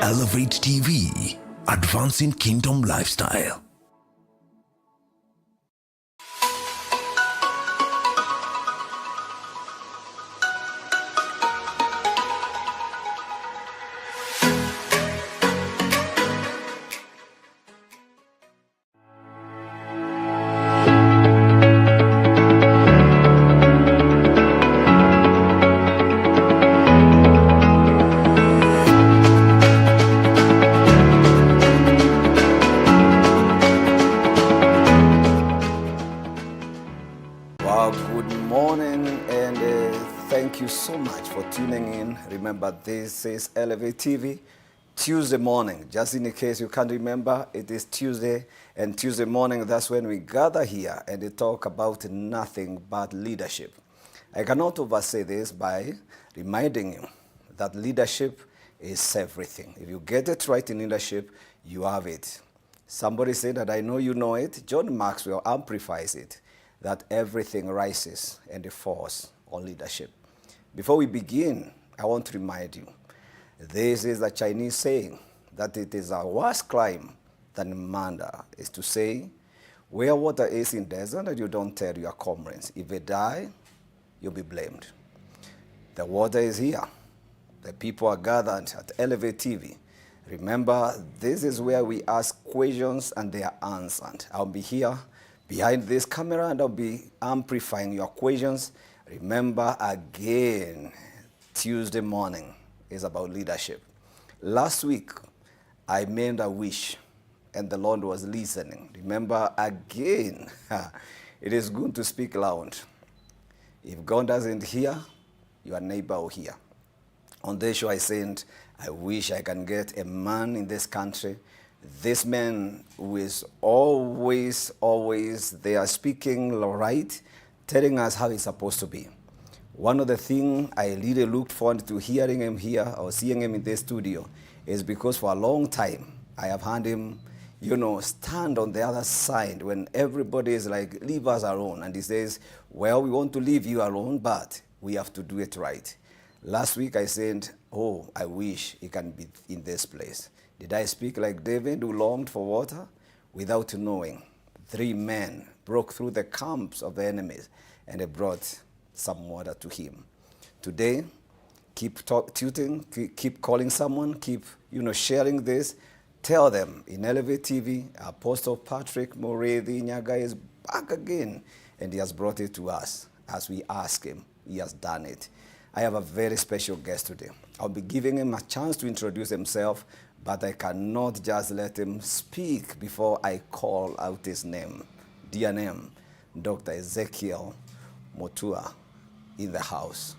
Elevate TV, advancing kingdom lifestyle. So much for tuning in. Remember, this is Elevate TV, Tuesday morning. Just in case you can't remember, it is Tuesday, and Tuesday morning, that's when we gather here and they talk about nothing but leadership. I cannot oversay this by reminding you that leadership is everything. If you get it right in leadership, you have it. Somebody said that I know you know it. John Maxwell amplifies it, that everything rises and falls on leadership. Before we begin, I want to remind you, this is a Chinese saying that it is a worse crime than murder, is to say, where water is in desert and you don't tell your comrades. If they die, you'll be blamed. The water is here. The people are gathered at Elevate TV. Remember, this is where we ask questions and they are answered. I'll be here behind this camera and I'll be amplifying your questions. Remember, again, Tuesday morning is about leadership. Last week, I made a wish, and the Lord was listening. Remember, again, it is good to speak loud. If God doesn't hear, your neighbor will hear. On this show, I said, I wish I can get a man in this country. This man who is always there speaking right, telling us how it's supposed to be. One of the things I really looked forward to hearing him here or seeing him in this studio is because for a long time I have had him, stand on the other side when everybody is like, leave us alone. And he says, well, we want to leave you alone, but we have to do it right. Last week I said, oh, I wish he can be in this place. Did I speak like David who longed for water? Without knowing, 3 men broke through the camps of the enemies and they brought some water to him. Today, keep tuning, keep calling someone, keep sharing this. Tell them in Elevate TV, Apostle Patrick Muriithi Nyaga is back again, and he has brought it to us as we ask him. He has done it. I have a very special guest today. I'll be giving him a chance to introduce himself, but I cannot just let him speak before I call out his name. Dear name, Dr. Ezekiel Mutua in the house.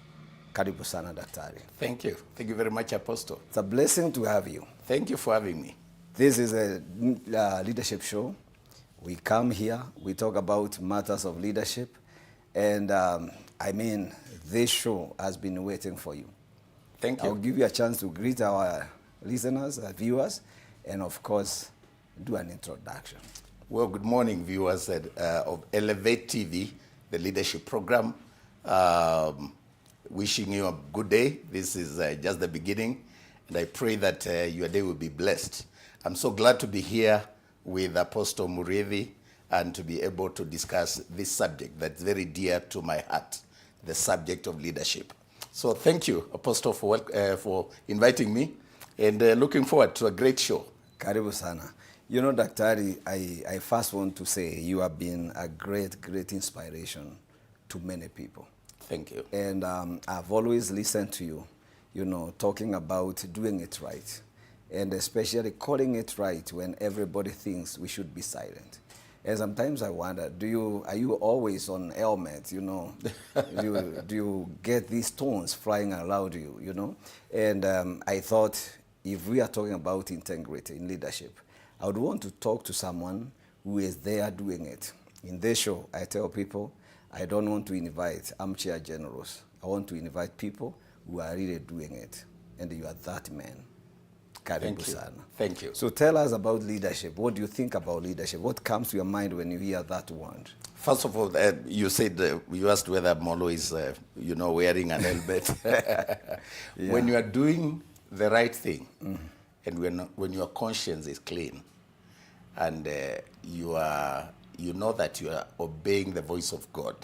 Karibu sana daktari. Thank you. Thank you very much, Apostle. It's a blessing to have you. Thank you for having me. This is a leadership show. We come here, we talk about matters of leadership, and this show has been waiting for you. Thank you. I'll give you a chance to greet our listeners, our viewers, and of course, do an introduction. Well, good morning, viewers of Elevate TV, the leadership program. Wishing you a good day. This is just the beginning, and I pray that your day will be blessed. I'm so glad to be here with Apostle Muriithi and to be able to discuss this subject that's very dear to my heart, the subject of leadership. So thank you, Apostle, for inviting me, and looking forward to a great show. Karibu sana. Daktari, I first want to say you have been a great inspiration to many people. Thank you. And I've always listened to you, talking about doing it right, and especially calling it right when everybody thinks we should be silent. And sometimes I wonder, are you always on helmet, do you get these tones flying around you, And I thought if we are talking about integrity in leadership, I would want to talk to someone who is there doing it. In this show, I tell people, I don't want to invite armchair generals. I want to invite people who are really doing it. And you are that man. Karibu sana. Thank you. So tell us about leadership. What do you think about leadership? What comes to your mind when you hear that word? First of all, you said, you asked whether Molo is, wearing an helmet. Yeah. When you are doing the right thing, And when your conscience is clean, and you know that you are obeying the voice of God,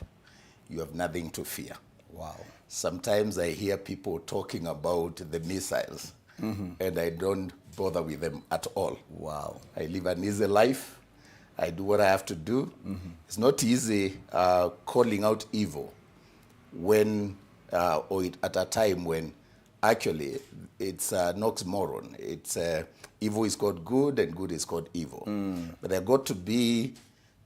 you have nothing to fear. Wow. Sometimes I hear people talking about the missiles, and I don't bother with them at all. Wow. I live an easy life. I do what I have to do. It's not easy calling out evil when, at a time when actually it's an oxymoron. It's evil is called good and good is called evil. But there got to be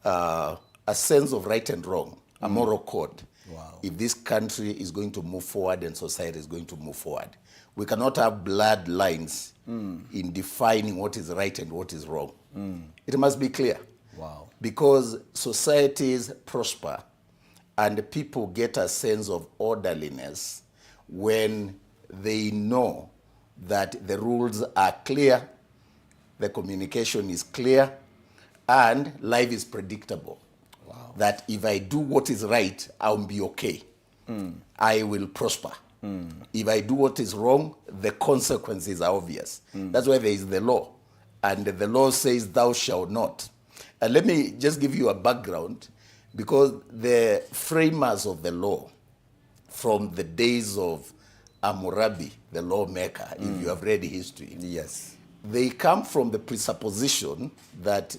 a sense of right and wrong, a moral code. Wow. If this country is going to move forward and society is going to move forward. We cannot have blood lines in defining what is right and what is wrong. It must be clear. Wow. Because societies prosper and people get a sense of orderliness when they know that the rules are clear, the communication is clear, and life is predictable. Wow. That if I do what is right, I'll be okay. I will prosper. If I do what is wrong, the consequences are obvious. That's why there is the law. And the law says, thou shalt not. And let me just give you a background, because the framers of the law, from the days of Hammurabi, the lawmaker, if you have read history, Yes. they come from the presupposition that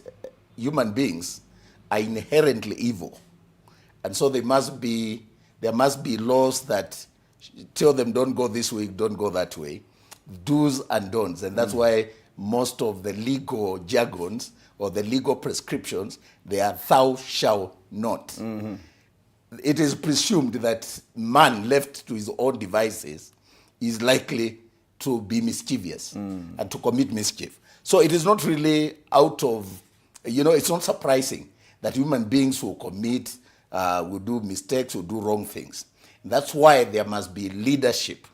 human beings are inherently evil. And so there must be laws that tell them don't go this way, don't go that way, do's and don'ts. And that's why most of the legal jargons or the legal prescriptions, they are thou shalt not. It is presumed that man left to his own devices is likely to be mischievous and to commit mischief. So it is not really out of, it's not surprising that human beings will commit, will do mistakes, will do wrong things. That's why there must be leadership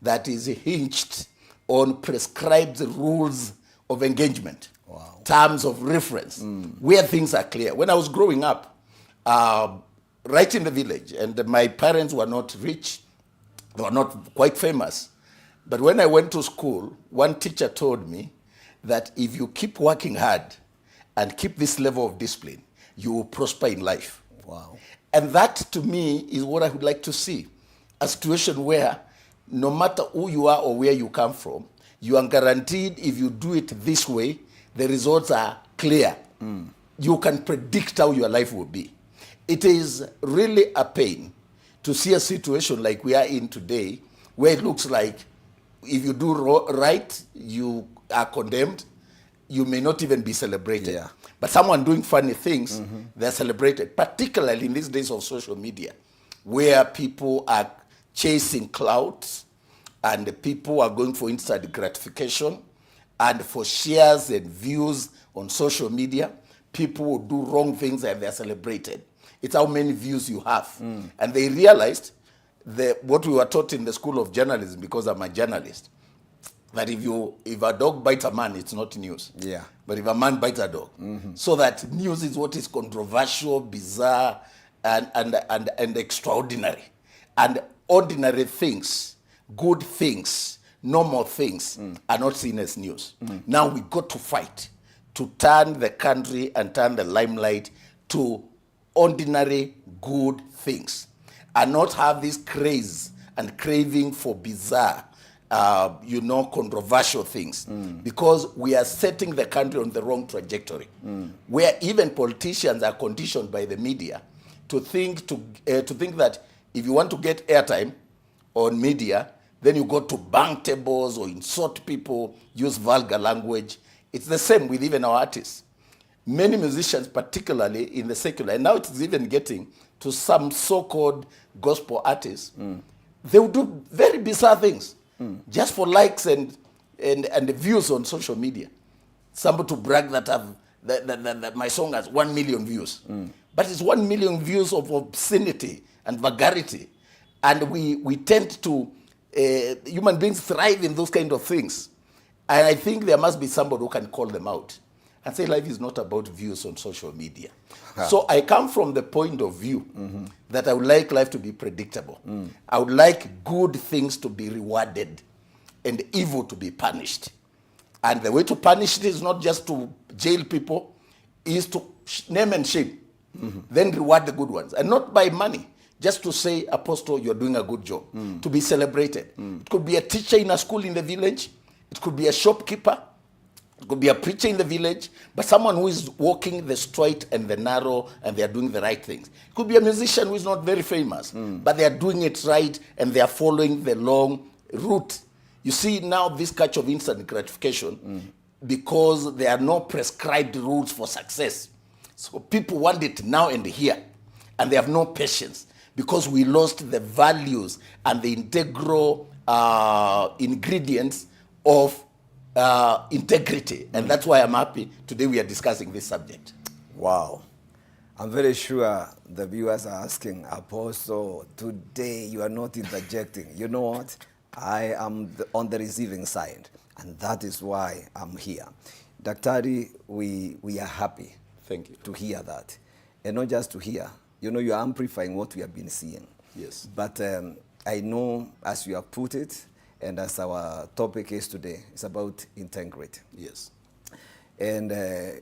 that is hinged on prescribed rules of engagement, terms of reference, where things are clear. When I was growing up, right in the village, and my parents were not rich, they were not quite famous, but when I went to school, one teacher told me that if you keep working hard and keep this level of discipline, you will prosper in life. Wow. And that, to me, is what I would like to see. A situation where no matter who you are or where you come from, you are guaranteed if you do it this way, the results are clear. You can predict how your life will be. It is really a pain to see a situation like we are in today, where it looks like if you do right, you are condemned. You may not even be celebrated. Yeah. But someone doing funny things, they're celebrated, particularly in these days of social media, where people are chasing clout and the people are going for instant gratification and for shares and views on social media. People will do wrong things and they're celebrated. It's how many views you have. And they realized what we were taught in the school of journalism, because I'm a journalist, that if a dog bites a man, it's not news. Yeah. But if a man bites a dog, so that news is what is controversial, bizarre, and extraordinary. And ordinary things, good things, normal things are not seen as news. Now we got to fight to turn the country and turn the limelight to ordinary good things, and not have this craze and craving for bizarre, controversial things, because we are setting the country on the wrong trajectory, where even politicians are conditioned by the media to think that if you want to get airtime on media, then you go to bang tables or insult people, use vulgar language. It's the same with even our artists. Many musicians, particularly in the secular, and now it's even getting to some so-called gospel artists, they will do very bizarre things just for likes and the views on social media. Somebody to brag that my song has 1 million views. But it's 1 million views of obscenity and vulgarity. And we tend to, human beings thrive in those kind of things. And I think there must be somebody who can call them out and say life is not about views on social media. So I come from the point of view that I would like life to be predictable. I would like good things to be rewarded and evil to be punished. And the way to punish it is not just to jail people, is to name and shame. Then reward the good ones. And not by money. Just to say, Apostle, you're doing a good job. To be celebrated. It could be a teacher in a school in the village. It could be a shopkeeper. It could be a preacher in the village. But someone who is walking the straight and the narrow and they are doing the right things. It could be a musician who is not very famous. But they are doing it right and they are following the long route. You see now this culture of instant gratification because there are no prescribed rules for success. So people want it now and here. And they have no patience because we lost the values and the integral ingredients of integrity. And that's why I'm happy today we are discussing this subject. Wow. I'm very sure the viewers are asking, Apostle, today you are not interjecting. You know what? I am on the receiving side, and that is why I'm here. Daktari, we are happy. Thank you. To hear that. And not just to hear. You know, you are amplifying what we have been seeing. Yes. But I know, as you have put it, and as our topic is today, it's about integrity. Yes. And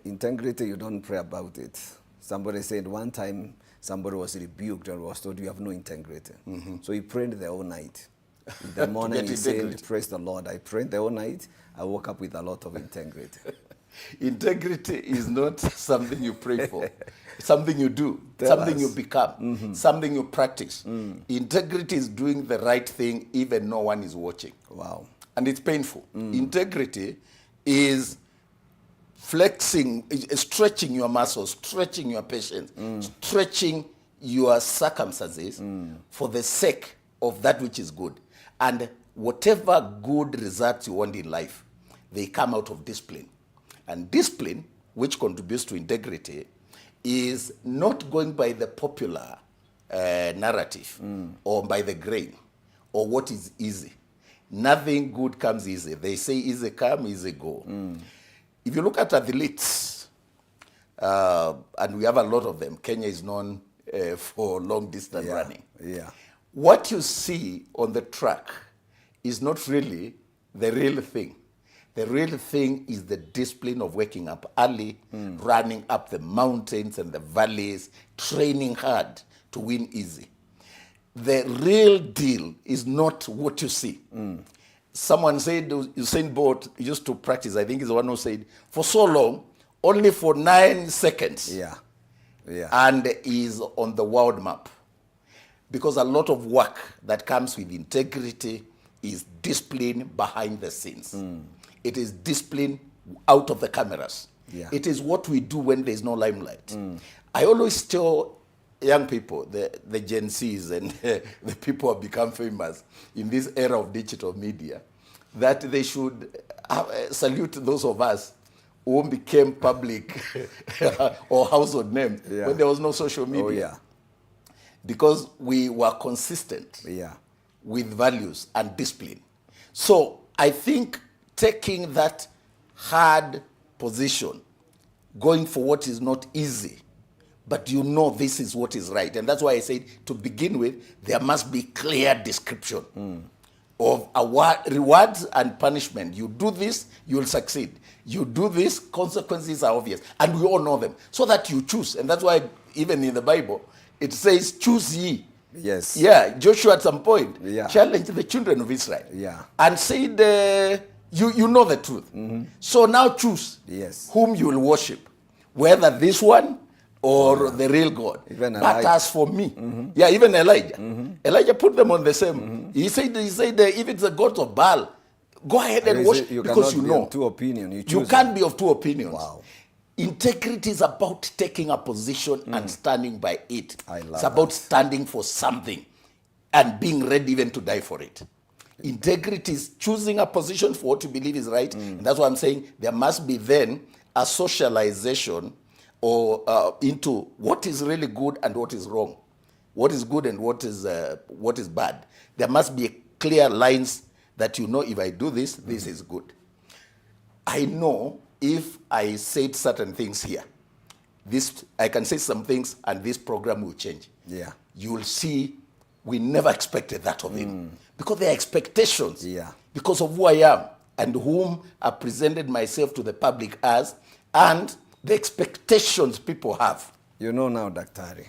integrity, you don't pray about it. Somebody said one time, somebody was rebuked and was told, you have no integrity. So he prayed the whole night. In the morning, he said, praise the Lord. I prayed the whole night. I woke up with a lot of integrity. Integrity is not something you pray for. It's something you do, Tell something us. you become, something you practice. Integrity is doing the right thing even no one is watching. Wow. And it's painful. Integrity is flexing, stretching your muscles, stretching your patience, stretching your circumstances for the sake of that which is good. And whatever good results you want in life, they come out of discipline. And discipline, which contributes to integrity, is not going by the popular narrative or by the grain or what is easy. Nothing good comes easy. They say easy come, easy go. If you look at athletes, and we have a lot of them, Kenya is known for long distance running. Yeah. What you see on the track is not really the real thing. The real thing is the discipline of waking up early, running up the mountains and the valleys, training hard to win easy. The real deal is not what you see. Someone said Usain Bolt used to practice, I think he's the one who said, for so long, only for 9 seconds. Yeah. Yeah. And is on the world map. Because a lot of work that comes with integrity is discipline behind the scenes. It is discipline out of the cameras. Yeah. It is what we do when there's no limelight. I always tell young people, the Gen Zs and the people who have become famous in this era of digital media, that they should salute those of us who became public or household names when there was no social media. Oh, yeah. Because we were consistent with values and discipline. So I think taking that hard position, going for what is not easy, but you know this is what is right. And that's why I said, to begin with, there must be clear description of rewards and punishment. You do this, you will succeed. You do this, consequences are obvious. And we all know them. So that you choose. And that's why even in the Bible, it says, choose ye. Yes. Yeah, Joshua at some point challenged the children of Israel. Yeah. And said, you know the truth. So now choose whom you will worship. Whether this one or the real God. Even but Elijah. as for me, even Elijah. Elijah put them on the same. He said, if it's the gods of Baal, go ahead and worship because you know. Two opinions. You can't be of two opinions. Wow. Integrity is about taking a position and standing by it. It's about standing for something and being ready even to die for it. Integrity is choosing a position for what you believe is right. And that's why I'm saying there must be then a socialization or into what is really good and what is wrong. What is good and what is bad. There must be clear lines that you know, if I do this, this is good. I know if I said certain things here, I can say some things and this program will change. Yeah. You will see we never expected that of him. Because there are expectations. Yeah. Because of who I am. and whom I presented myself to the public as, and the expectations people have. You know now, Daktari,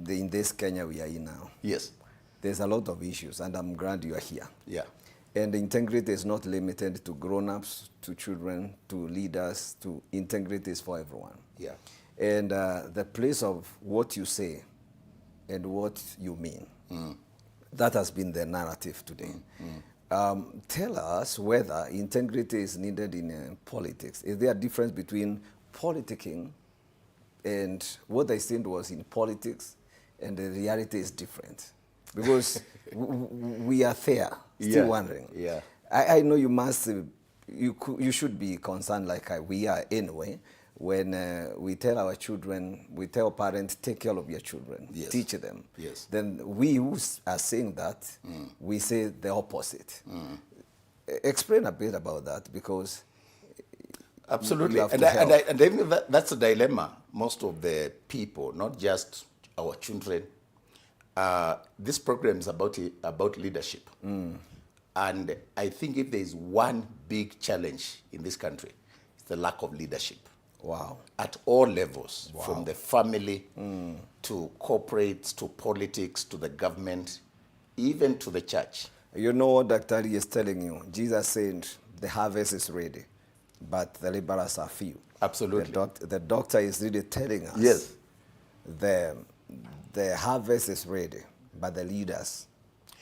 in this Kenya we are in now, Yes. there's a lot of issues, and I'm glad you are here. Yeah. And integrity is not limited to grown-ups, to children, to leaders, to integrity is for everyone. Yeah. And the place of what you say and what you mean, that has been the narrative today. Tell us whether integrity is needed in politics. Is there a difference between politicking and what I said was in politics, and the reality is different? Because we are there, still wondering. Yeah. I know you must, you should be concerned like we are anyway, when we tell our children, we tell parents, take care of your children, Yes. teach them. Yes. Then we who are saying that, we say the opposite. Explain a bit about that, because Absolutely. you have And to I help. think that's a dilemma. Most of the people, not just our children, this program is about leadership. And I think if there is one big challenge in this country, it's the lack of leadership. Wow. At all levels, from the family to corporates, to politics, to the government, even to the church. You know what Dr. is telling you? Jesus said, the harvest is ready, but the laborers are few. Absolutely. The doctor is really telling us, Yes. the harvest is ready, but the leaders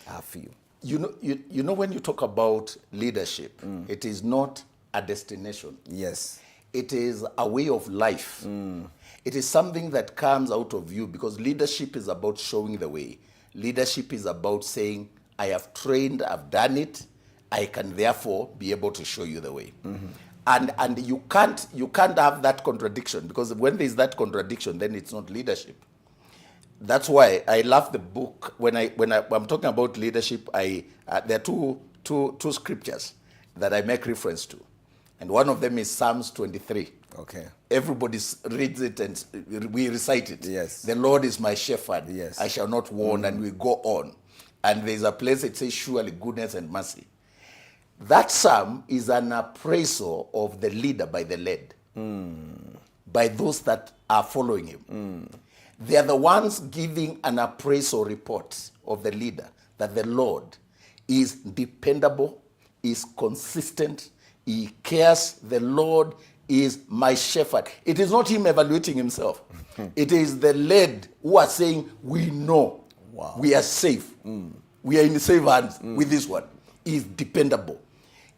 are few. You know when you talk about leadership, it is not a destination. Yes. It is a way of life. It is something that comes out of you, because leadership is about showing the way. Leadership is about saying, I have trained, I've done it, I can therefore be able to show you the way. And you can't have that contradiction, because when there is that contradiction, then it's not leadership. That's why I love the book. When I'm talking about leadership, there are two scriptures that I make reference to. And one of them is Psalms 23. Okay. Everybody reads it and we recite it. Yes. The Lord is my shepherd. Yes. I shall not want, and we go on. And there's a place that says, surely goodness and mercy. That psalm is an appraisal of the leader by the led, by those that are following him. They are the ones giving an appraisal report of the leader, that the Lord is dependable, is consistent, he cares, the Lord is my shepherd. It is not him evaluating himself. It is the led who are saying, we know, we are safe. We are in safe hands with this one. He is dependable.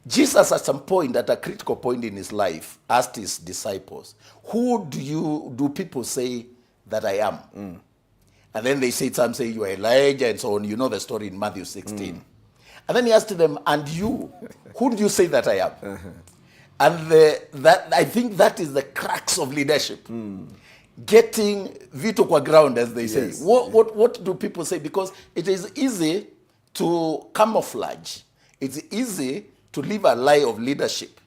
Jesus, at some point, at a critical point in his life, asked his disciples, who do people say that I am? And then they said, some say you are Elijah and so on. You know the story in Matthew 16. And then he asked them, and you, who do you say that I am? And I think that is the crux of leadership. Getting Vito kwa ground, as they say. Yes. What do people say? Because it is easy to camouflage. It's easy to live a lie of leadership.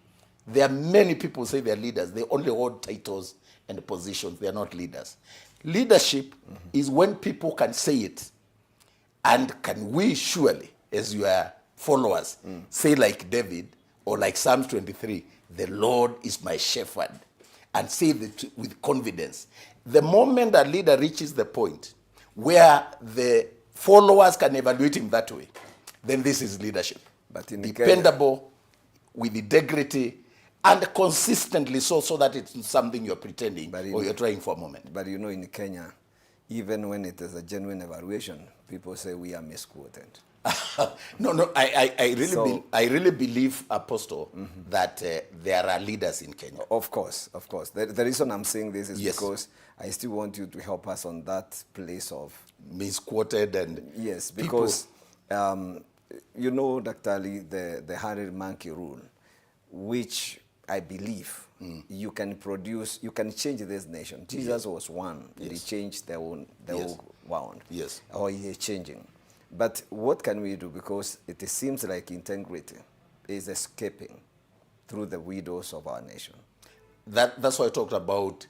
There are many people who say they're leaders. They only hold titles and positions. They are not leaders. Leadership is when people can say it. And can we surely, as your followers, say like David or like Psalms 23, the Lord is my shepherd, and say it with confidence. The moment a leader reaches the point where the followers can evaluate him that way, then this is leadership. But in dependable, with integrity, and consistently so that it's something you're pretending or you're trying for a moment. But you know, in Kenya, even when it is a genuine evaluation, people say we are misquoted. No, I really believe, Apostle, that there are leaders in Kenya. Of course. The reason I'm saying this is Yes. because I still want you to help us on that place of Misquoted and yes, people- because you know, Dr. Ali, the 100 monkey rule, which I believe you can change this nation. Jesus was one, and he changed the whole world. Yes. Or he is changing. But what can we do? Because it seems like integrity is escaping through the windows of our nation. That's why I talked about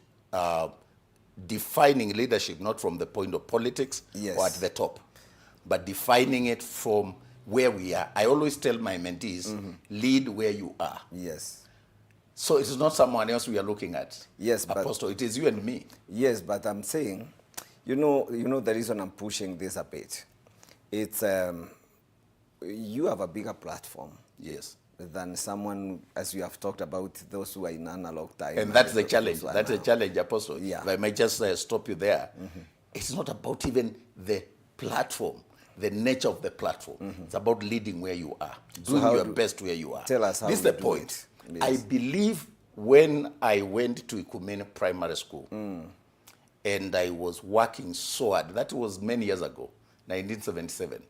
defining leadership, not from the point of politics Yes. or at the top, but defining it from where we are. I always tell my mentees, lead where you are. Yes. So it is not someone else we are looking at. Yes, but Apostle, it is you and me. yes, but I'm saying, you know the reason I'm pushing this a bit. It's you have a bigger platform. Yes. Than someone, as you have talked about, those who are in analog time. And that's the challenge. That's the challenge, Apostle. Yeah. If I might just stop you there. It's not about even the platform, the nature of the platform. It's about leading where you are, doing your best where you are. Tell us how this is you the do point. it. Yes. I believe when I went to Ikumene Primary School and I was working so hard, that was many years ago, 1977.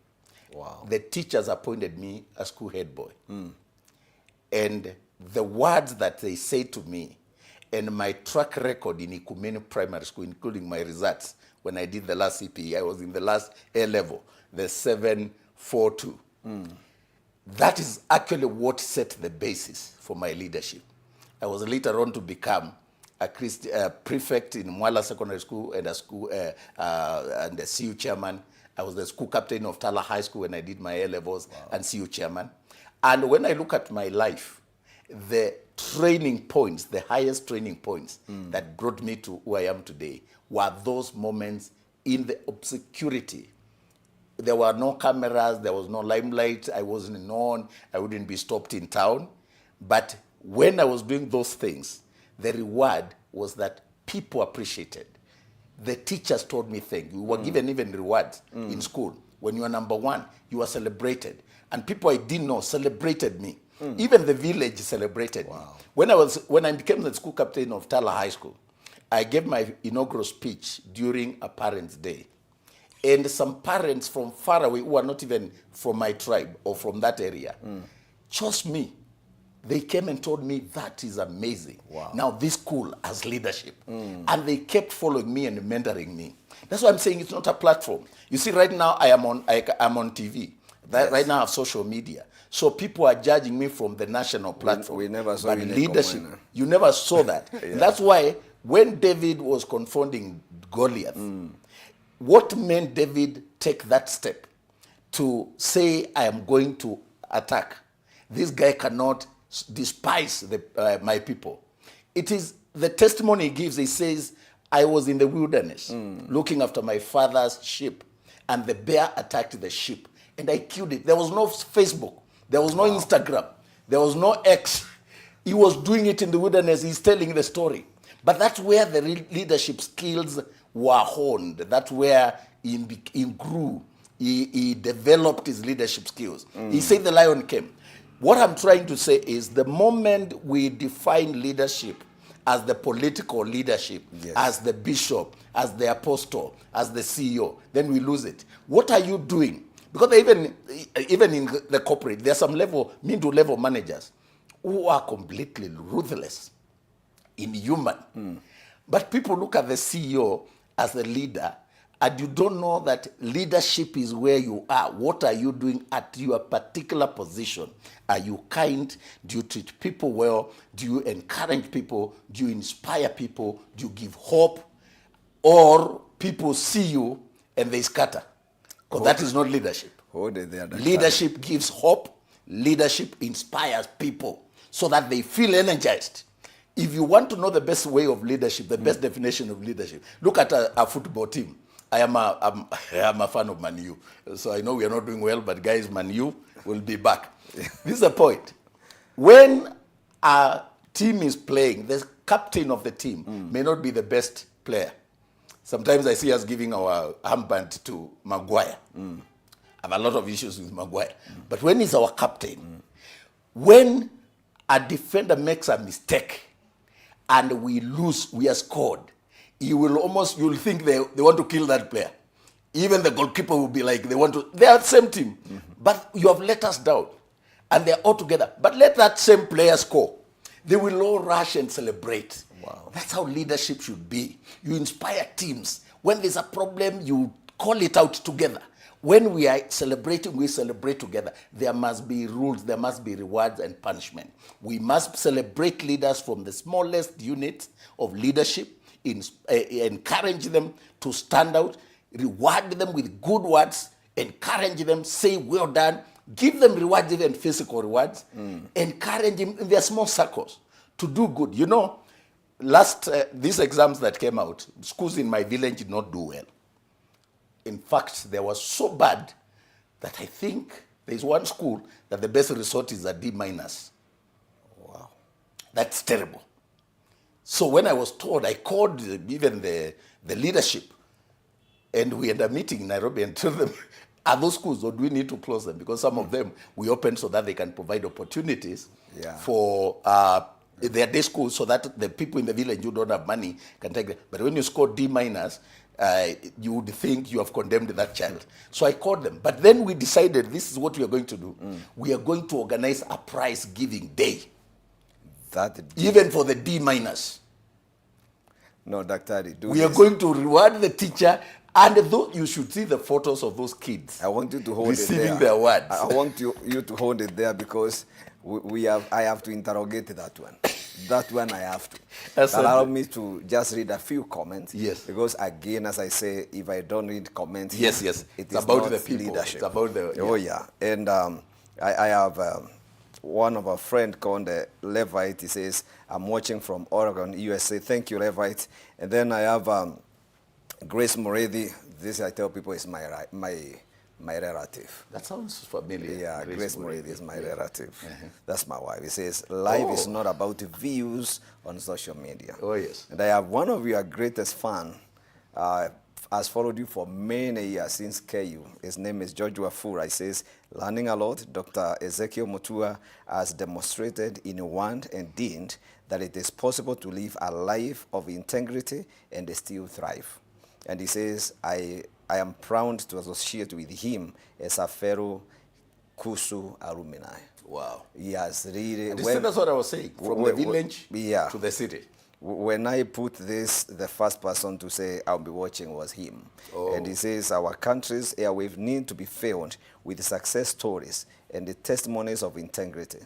Wow. The teachers appointed me a school head boy. And the words that they say to me and my track record in Ikumene Primary School, including my results, when I did the last CPE, I was in the last A level, the 742. That is actually what set the basis for my leadership. I was later on to become a prefect in Mwala Secondary School and and a CU chairman. I was the school captain of Tala High School when I did my A levels and CU chairman. And when I look at my life, the training points, the highest training points that brought me to who I am today were those moments in the obscurity. There were no cameras, there was no limelight, I wasn't known, I wouldn't be stopped in town. But when I was doing those things, the reward was that people appreciated. The teachers told me thank you. We were given even rewards in school. When you were number one, you were celebrated. And people I didn't know celebrated me. Even the village celebrated me. When I became the school captain of Tala High School, I gave my inaugural speech during a Parents' Day. And some parents from far away, who are not even from my tribe or from that area, chose me. They came and told me, that is amazing. Wow. Now this school has leadership. And they kept following me and mentoring me. That's why I'm saying it's not a platform. You see, right now I'm on TV. Right now I have social media. So people are judging me from the national platform. We never saw but you in a leadership, Komona. you never saw that. Yeah. That's why when David was confronting Goliath, what made David take that step to say, I am going to attack? This guy cannot despise my people. It is the testimony he gives. He says, I was in the wilderness looking after my father's sheep, and the bear attacked the sheep, and I killed it. There was no Facebook. There was no Instagram. There was no X. He was doing it in the wilderness. He's telling the story. But that's where the leadership skills were honed. That's where he grew. He developed his leadership skills. He said the lion came. What I'm trying to say is the moment we define leadership as the political leadership, as the bishop, as the apostle, as the CEO, then we lose it. What are you doing? Because even in the corporate, there are some mid-level managers who are completely ruthless, inhuman. But people look at the CEO as the leader, and you don't know that leadership is where you are. What are you doing at your particular position? Are you kind? Do you treat people well? Do you encourage people? Do you inspire people? Do you give hope? Or people see you and they scatter? Because that is not leadership. Leadership gives hope. Leadership inspires people so that they feel energized. If you want to know the best way of leadership, the best definition of leadership, look at a football team. I am a fan of Man U. So I know we are not doing well, but guys, Man U will be back. This is the point. When a team is playing, the captain of the team may not be the best player. Sometimes I see us giving our armband to Maguire. I have a lot of issues with Maguire. But when he's our captain, when a defender makes a mistake and we lose, we are scored, you'll think they want to kill that player. Even the goalkeeper will be like, they are the same team. But you have let us down. And they're all together. But let that same player score. They will all rush and celebrate. Wow. That's how leadership should be. You inspire teams. When there's a problem, you call it out together. When we are celebrating, we celebrate together. There must be rules, there must be rewards and punishment. We must celebrate leaders from the smallest unit of leadership, encourage them to stand out, reward them with good words, encourage them, say well done, Give them rewards, even physical rewards. Encourage them in their small circles to do good. You know, these exams that came out, schools in my village did not do well. In fact, they were so bad that I think there's one school that the best result is a D-. Wow. That's terrible. So when I was told, I called even the leadership, and we had a meeting in Nairobi and told them, are those schools or do we need to close them? Because some of them we opened so that they can provide opportunities for their day schools, so that the people in the village who don't have money can take them. But when you score D-, you would think you have condemned that child. So I called them. But then we decided this is what we are going to do. We are going to organize a prize giving day. Even for the D-. No, Dr. We are going to reward the teacher, and you should see the photos of those kids. I want you to hold receiving it there. the awards. I want you to hold it there, because I have to interrogate that one. That one I have to. Allow me to just read a few comments. Yes. Because again, as I say, if I don't read comments, it's about the people. Leadership. It's about the. Oh yeah, and I have one of our friend called Levite. He says, "I'm watching from Oregon, USA." Thank you, Levite. And then I have Grace Muriithi. This I tell people is my relative. That sounds familiar. Yeah, Grace Muriithi is my relative. That's my wife. He says, life is not about views on social media. Oh, yes. And I have one of your greatest fan, has followed you for many years since KU. His name is George Wafura. He says, learning a lot. Dr. Ezekiel Mutua has demonstrated in word and deed that it is possible to live a life of integrity and still thrive. And he says, I am proud to associate with him as a fellow Kusu alumni. Wow. Yes, really. That's what I was saying, from the village to the city. When I put this, the first person to say I'll be watching was him. Oh. And he says our country's airwave need to be filled with success stories and the testimonies of integrity.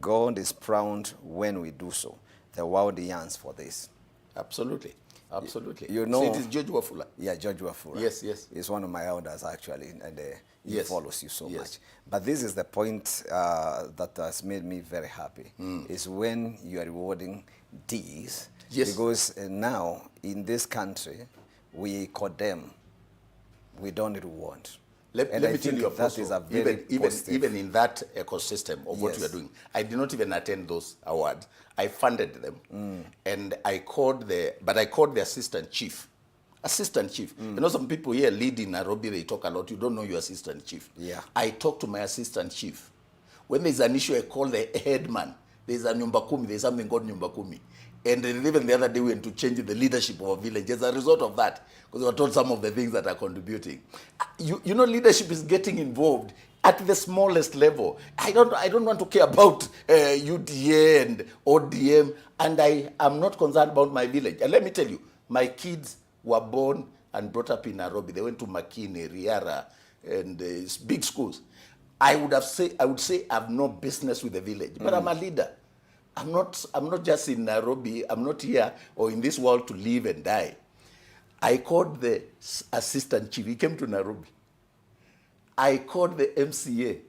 God is proud when we do so. The world yearns for this. Absolutely. Absolutely. You know, so it is George Wafula. Yeah, George Wafula. Yes, yes. He's one of my elders, actually, and he follows you so much. Yes. But this is the point that has made me very happy, is when you are rewarding Ds. Yes. Because now, in this country, we condemn, we don't reward. Let me tell you, that is a very even in that ecosystem of what we are doing, I did not even attend those awards. I funded them, and I called the assistant chief. Assistant chief. You know, some people here lead in Nairobi, they talk a lot. You don't know your assistant chief. Yeah. I talked to my assistant chief. When there's an issue, I call the head man. There's a Nyumba Kumi. There's something called Nyumba Kumi. And even the other day we went to change the leadership of a village as a result of that, because we were told some of the things that are contributing. You know, leadership is getting involved at the smallest level. I don't want to care about UDA and ODM, and I am not concerned about my village. And let me tell you, my kids were born and brought up in Nairobi. They went to Makini, Riara, and big schools. I would say I have no business with the village, but I'm a leader. I'm not just in Nairobi. I'm not here or in this world to live and die. I called the assistant chief. He came to Nairobi. I called the MCA.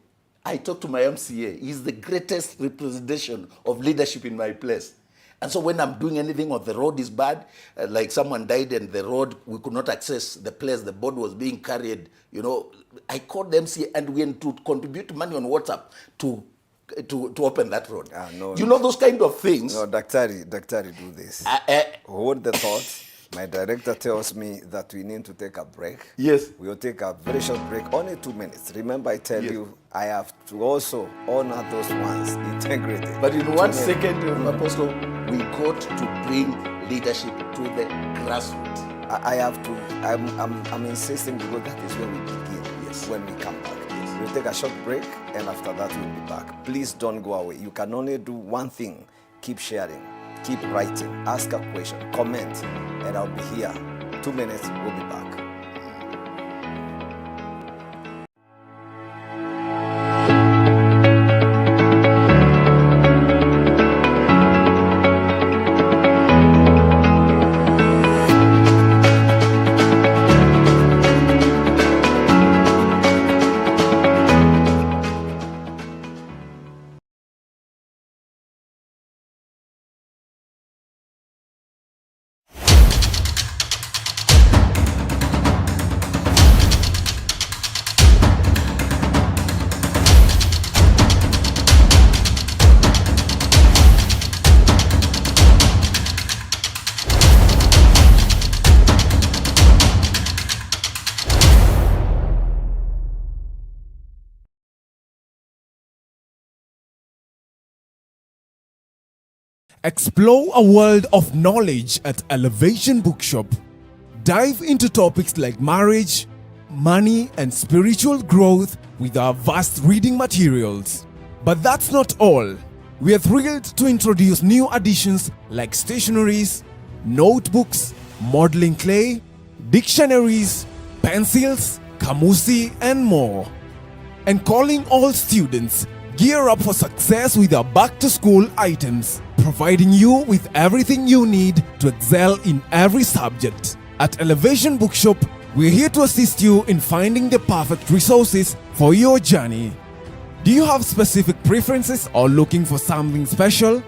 I talked to my MCA. He's the greatest representation of leadership in my place. And so when I'm doing anything or the road is bad, like someone died and the road, we could not access the place, the body was being carried, you know, I called the MCA and we went to contribute money on WhatsApp to open that road. No, you know those kind of things. No, Daktari, do this. Hold the thought. My director tells me that we need to take a break. Yes. We will take a very short break, only 2 minutes. Remember, I tell you, I have to also honor those ones, integrity. But in 1 second, Apostle, we got to bring leadership to the grassroots. I have to. I'm insisting because that is where we begin. Yes. When we come back. We'll take a short break, and after that we'll be back. Please don't go away. You can only do one thing. Keep sharing, keep writing, ask a question, comment, and I'll be here. 2 minutes, we'll be back. Explore a world of knowledge at Elevation Bookshop. Dive into topics like marriage, money, and spiritual growth with our vast reading materials. But that's not all. We are thrilled to introduce new additions like stationeries, notebooks, modeling clay, dictionaries, pencils, kamusi, and more. And calling all students, gear up for success with our back-to-school items, providing you with everything you need to excel in every subject. At Elevation Bookshop, we're here to assist you in finding the perfect resources for your journey. Do you have specific preferences or looking for something special?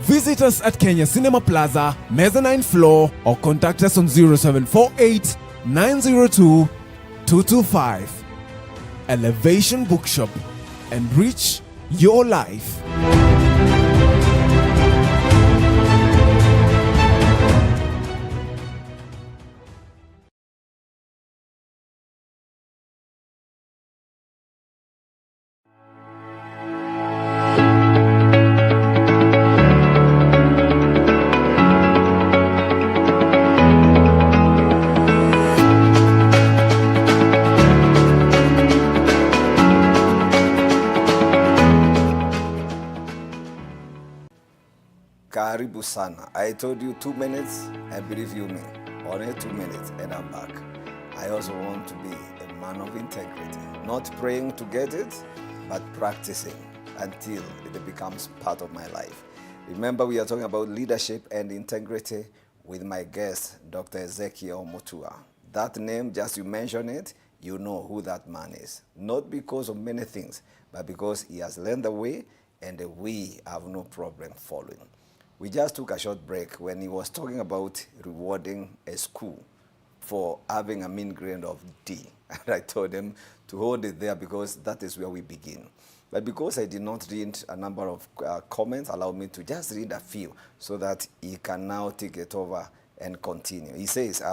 Visit us at Kenya Cinema Plaza, mezzanine floor, or contact us on 0748 902 225. Elevation Bookshop. Enrich your life. Karibu sana. I told you 2 minutes, and believe you me, only 2 minutes and I'm back. I also want to be a man of integrity, not praying to get it, but practicing until it becomes part of my life. Remember, we are talking about leadership and integrity with my guest, Dr. Ezekiel Mutua. That name, just you mention it, you know who that man is. Not because of many things, but because he has learned the way, and we have no problem following. We just took a short break when he was talking about rewarding a school for having a mean grade of D. And I told him to hold it there because that is where we begin. But because I did not read a number of comments, allow me to just read a few so that he can now take it over and continue. He says,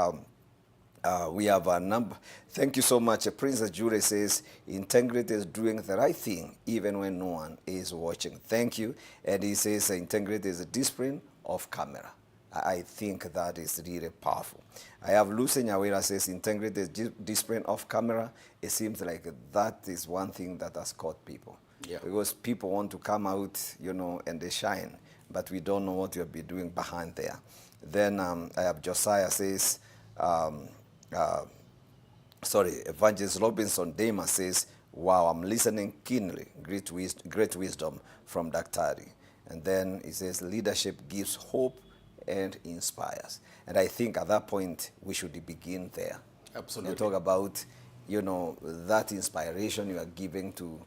we have a number. Thank you so much. Princess Julie says, integrity is doing the right thing even when no one is watching. Thank you. And he says, integrity is a discipline of camera. I think that is really powerful. I have Lucy Nyawira says, integrity is discipline of camera. It seems like that is one thing that has caught people. Yeah. Because people want to come out, you know, and they shine, but we don't know what you'll be doing behind there. Then I have Josiah says, Evangelist Robinson Dema says, wow, I'm listening keenly. Great wisdom from Daktari. And then he says, leadership gives hope and inspires. And I think at that point, we should begin there. Absolutely. And talk about, you know, that inspiration you are giving to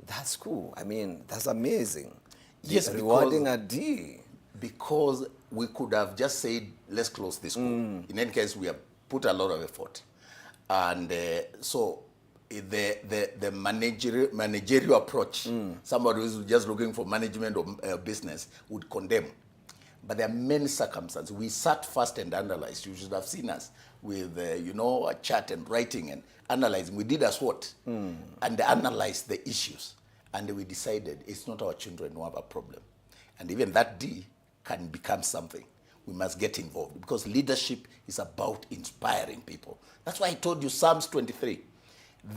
that school. I mean, that's amazing. Yes, rewarding a D. Because we could have just said, let's close this school. In any case, we have put a lot of effort. And so the managerial approach, somebody who's just looking for management or business would condemn. But there are many circumstances. We sat first and analyzed. You should have seen us with, a chart and writing and analyzing. We did a SWOT and analyzed the issues. And we decided it's not our children who have a problem. And even that D can become something. We must get involved because leadership is about inspiring people. That's why I told you Psalms 23,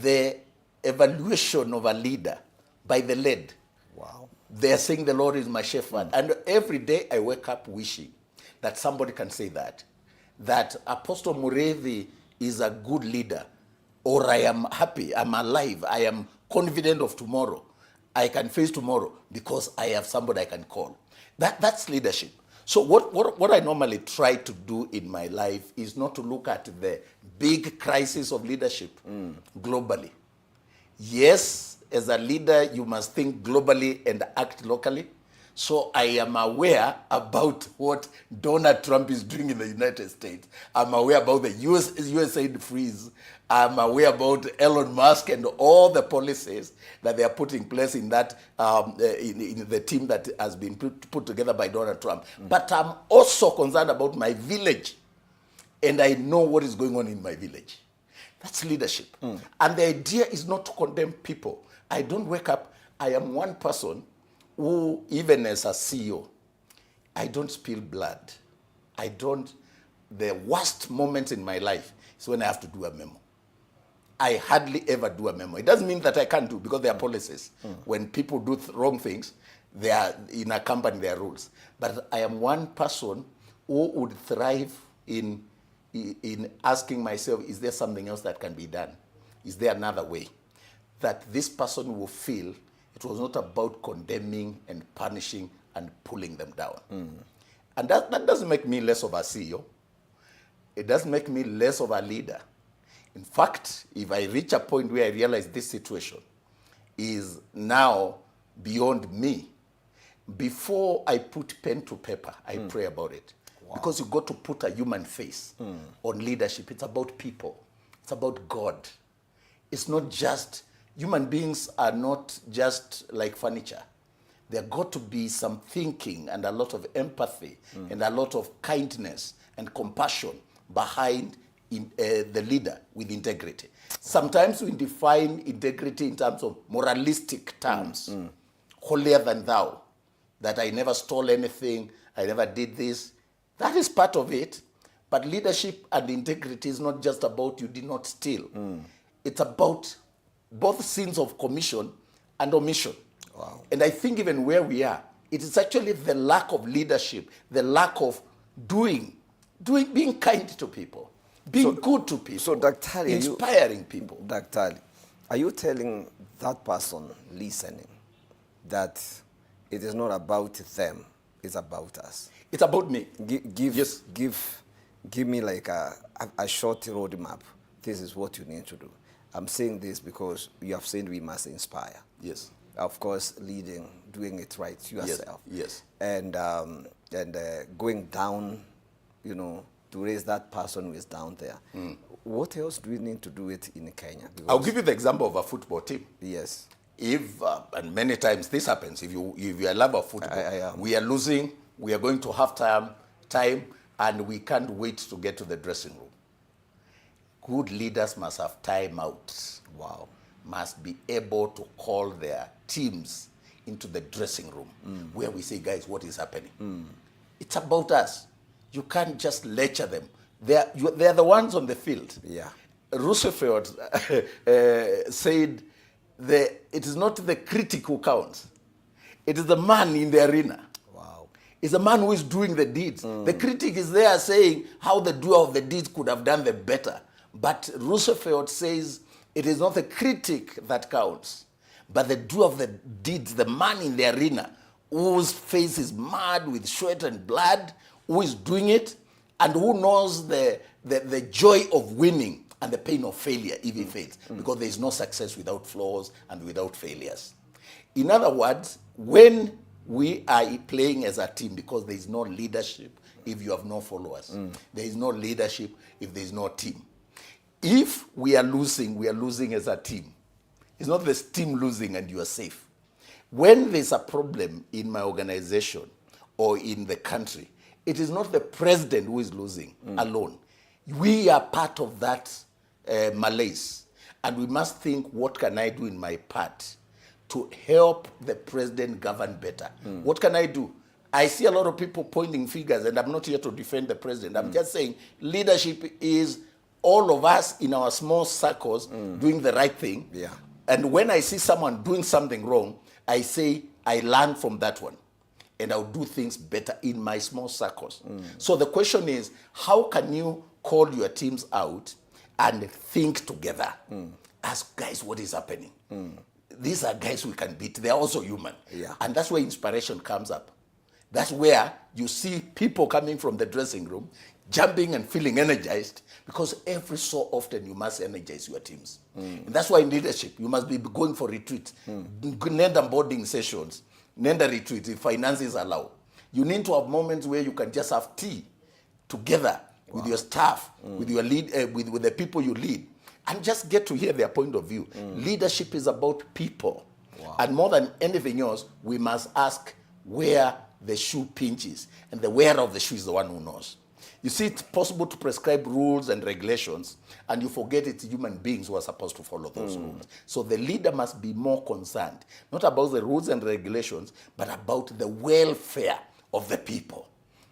the evaluation of a leader by the led. Wow. They're saying the Lord is my shepherd. And every day I wake up wishing that somebody can say that Apostle Muriithi is a good leader, or I am happy, I'm alive, I am confident of tomorrow. I can face tomorrow because I have somebody I can call. That's leadership. So what I normally try to do in my life is not to look at the big crisis of leadership globally. Yes, as a leader, you must think globally and act locally. So I am aware about what Donald Trump is doing in the United States. I'm aware about the USAID freeze. I'm aware about Elon Musk and all the policies that they are putting in place in that in the team that has been put together by Donald Trump. But I'm also concerned about my village, and I know what is going on in my village. That's leadership. And the idea is not to condemn people. I don't wake up. I am one person who, even as a CEO, I don't spill blood. The worst moment in my life is when I have to do a memo. I hardly ever do a memo. It doesn't mean that I can't do, because there are policies. When people do wrong things, they are in a company, there are rules. But I am one person who would thrive in asking myself, is there something else that can be done? Is there another way? That this person will feel it was not about condemning and punishing and pulling them down. And that doesn't make me less of a CEO. It doesn't make me less of a leader. In fact, if I reach a point where I realize this situation is now beyond me, before I put pen to paper, I pray about it. Wow. Because you got to put a human face on leadership. It's about people. It's about God. It's not just, human beings are not just like furniture. There got to be some thinking and a lot of empathy and a lot of kindness and compassion behind the leader with integrity. Sometimes we define integrity in terms of moralistic terms. Holier than thou. That I never stole anything, I never did this. That is part of it. But leadership and integrity is not just about you did not steal. It's about both sins of commission and omission. Wow. And I think even where we are, it is actually the lack of leadership, the lack of being kind to people, being good to people, so Dr. inspiring people. Dr. Are you telling that person listening that it is not about them, it's about us? It's about me. Give me like a short roadmap. This is what you need to do. I'm saying this because you have said we must inspire. Yes. Of course, leading, doing it right yourself. Yes. And going down, to raise that person who is down there. What else do we need to do it in Kenya? Because I'll give you the example of a football team. Yes. If, and many times this happens, if you are a lover of football, we are losing, we are going to half time, and we can't wait to get to the dressing room. Good leaders must have time out. Wow. Must be able to call their teams into the dressing room where we say, guys, what is happening? It's about us. You can't just lecture them. They are the ones on the field. Yeah. Roosevelt said, it is not the critic who counts. It is the man in the arena. Wow. It's the man who is doing the deeds. The critic is there saying how the doer of the deeds could have done the better. But Roosevelt says it is not the critic that counts, but the doer of the deeds, the man in the arena, whose face is mad with sweat and blood, who is doing it, and who knows the joy of winning and the pain of failure if he fails, because there is no success without flaws and without failures. In other words, when we are playing as a team, because there is no leadership if you have no followers, there is no leadership if there is no team. If we are losing as a team. It's not the team losing and you are safe. When there's a problem in my organization or in the country, it is not the president who is losing alone. We are part of that malaise. And we must think, what can I do in my part to help the president govern better? What can I do? I see a lot of people pointing fingers, and I'm not here to defend the president. I'm just saying leadership is all of us in our small circles doing the right thing. Yeah. And when I see someone doing something wrong, I say, I learn from that one. And I'll do things better in my small circles. So the question is, how can you call your teams out and think together? Ask, guys, what is happening? These are guys we can beat. They're also human. Yeah. And that's where inspiration comes up. That's where you see people coming from the dressing room, jumping and feeling energized, because every so often you must energize your teams. And that's why in leadership, you must be going for retreat, Nenda boarding sessions, Nenda retreat, if finances allow. You need to have moments where you can just have tea together with your staff, with your lead, with the people you lead, and just get to hear their point of view. Leadership is about people. And more than anything else, we must ask where the shoe pinches, and the wearer of the shoe is the one who knows. You see, it's possible to prescribe rules and regulations, and you forget it's human beings who are supposed to follow those rules. So the leader must be more concerned, not about the rules and regulations, but about the welfare of the people,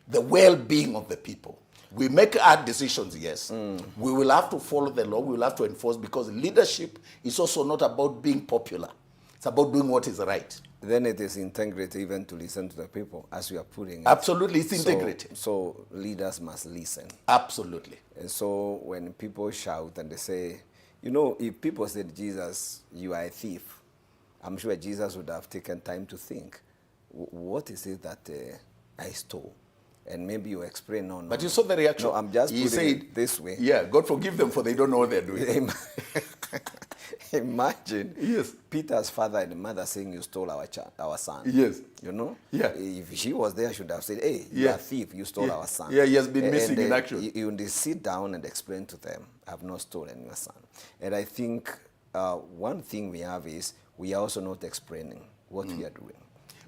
the well-being of the people. We make our decisions, yes. We will have to follow the law, we will have to enforce, because leadership is also not about being popular. It's about doing what is right. Then it is integrity even to listen to the people, as we are putting it. Absolutely, it's integrity. So leaders must listen. Absolutely. And so when people shout and they say, you know, if people said, Jesus, you are a thief, I'm sure Jesus would have taken time to think, what is it that I stole? And maybe you explain, no. But you saw the reaction. No, I'm just he putting said, it this way. Yeah, God forgive them, for they don't know what they're doing. Imagine Yes. Peter's father and mother saying, you stole our son. Yes. You know? Yeah. If she was there, she would have said, hey, you are a thief, you stole our son. Yeah, he has been missing in action. You sit down and explain to them, I've not stolen your son. And I think one thing we have is, we are also not explaining what we are doing.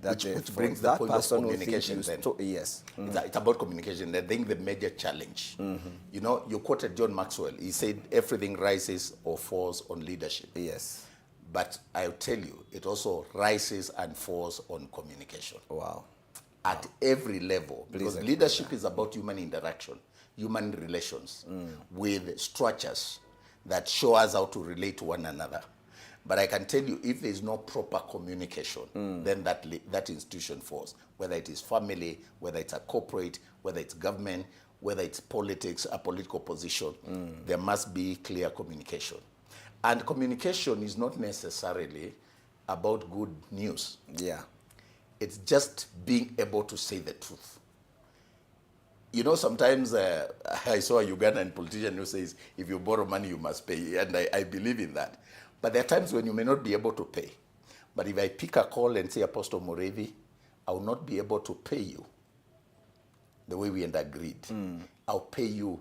That Which brings the point of communication then. Yes. It's about communication. I think the major challenge. You know, you quoted John Maxwell. He said, everything rises or falls on leadership. Yes. But I'll tell you, it also rises and falls on communication. Wow. At every level. Because leadership is about human interaction, human relations, with structures that show us how to relate to one another. But I can tell you, if there is no proper communication, then that institution falls. Whether it is family, whether it's a corporate, whether it's government, whether it's politics, a political position, there must be clear communication. And communication is not necessarily about good news. Yeah. It's just being able to say the truth. You know, sometimes I saw a Ugandan politician who says, if you borrow money, you must pay. And I believe in that. But there are times when you may not be able to pay. But if I pick a call and say, Apostle Muriithi, I will not be able to pay you the way we had agreed. I'll pay you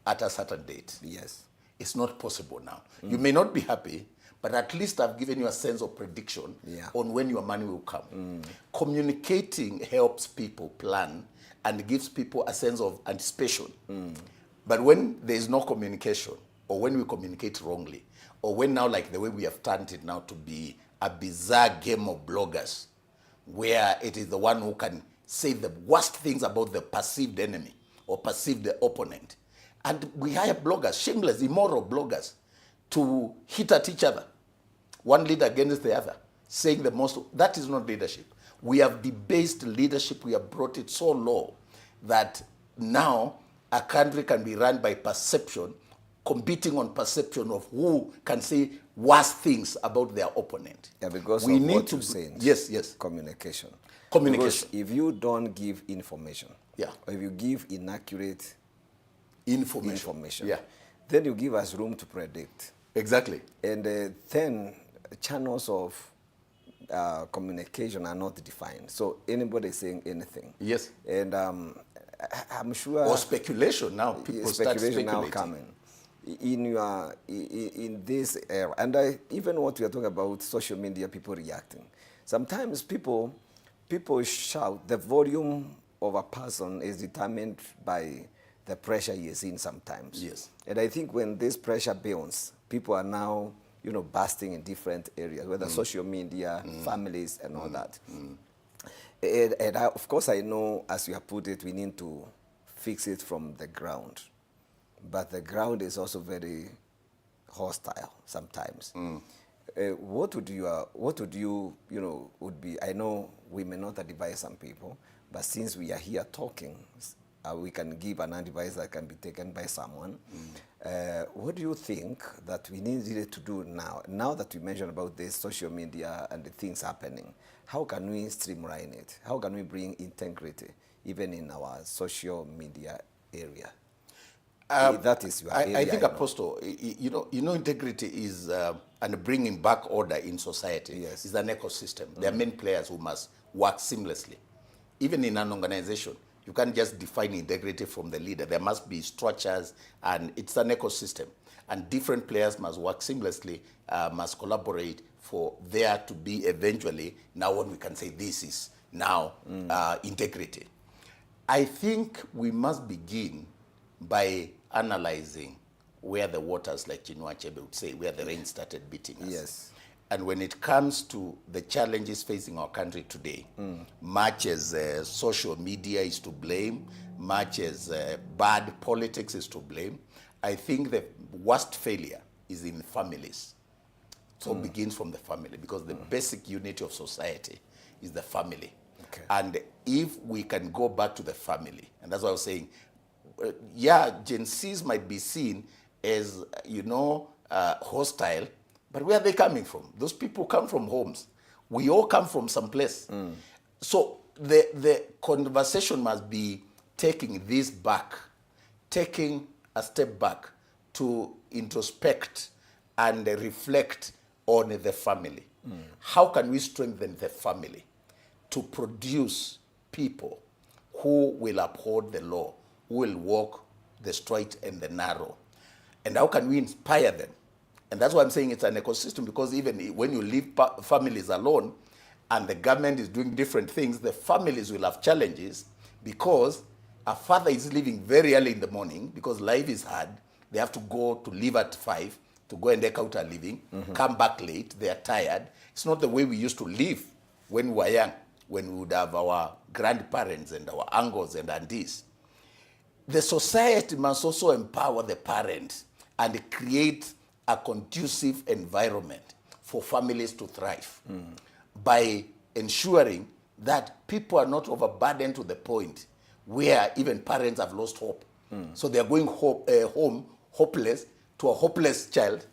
at a certain date. Yes. It's not possible now. You may not be happy, but at least I've given you a sense of prediction on when your money will come. Communicating helps people plan and gives people a sense of anticipation. But when there is no communication, or when we communicate wrongly, or when now, like the way we have turned it now to be a bizarre game of bloggers, where it is the one who can say the worst things about the perceived enemy or perceived opponent. And we hire bloggers, shameless, immoral bloggers, to hit at each other, one leader against the other, saying the most. That is not leadership. We have debased leadership. We have brought it so low that now a country can be run by perception, competing on perception of who can say worse things about their opponent. Yeah, because we need to say. Yes. Communication. Communication. Because if you don't give information, or if you give inaccurate information, then you give us room to predict. Exactly. And then channels of communication are not defined. So anybody is saying anything. Yes. And I'm sure. Or speculation now. People start speculating. Now coming. In this era, and even what we are talking about, social media, people reacting. Sometimes people shout. The volume of a person is determined by the pressure he is in sometimes. Yes. And I think when this pressure builds, people are now, bursting in different areas, whether social media, families, and all that. And of course, I know, as you have put it, we need to fix it from the ground. But the ground is also very hostile sometimes. What would you would be? I know we may not advise some people, but since we are here talking, we can give an advice that can be taken by someone. What do you think that we needed to do now? Now that we mentioned about this social media and the things happening, how can we streamline it? How can we bring integrity even in our social media area? That is your area. I think, Apostle, integrity is, and bringing back order in society is an ecosystem. There are many players who must work seamlessly. Even in an organization, you can't just define integrity from the leader. There must be structures, and it's an ecosystem. And different players must work seamlessly, must collaborate for there to be eventually, now when we can say this is now integrity. I think we must begin by analyzing where the waters, like Chinua Achebe would say, where the rain started beating us. Yes. And when it comes to the challenges facing our country today, much as social media is to blame, much as bad politics is to blame, I think the worst failure is in families. So it begins from the family, because the basic unity of society is the family. Okay. And if we can go back to the family, and that's what I was saying, yeah, Gen Zs might be seen as, hostile, but where are they coming from? Those people come from homes. We all come from some place. So the conversation must be taking this back, taking a step back to introspect and reflect on the family. How can we strengthen the family to produce people who will uphold the law, who will walk the straight and the narrow? And how can we inspire them? And that's why I'm saying it's an ecosystem, because even when you leave families alone and the government is doing different things, the families will have challenges, because a father is leaving very early in the morning because life is hard. They have to go to leave at 5 to go and take out a living, come back late, they are tired. It's not the way we used to live when we were young, when we would have our grandparents and our uncles and aunties. The society must also empower the parents and create a conducive environment for families to thrive by ensuring that people are not overburdened to the point where even parents have lost hope. So they are going home hopeless to a hopeless child,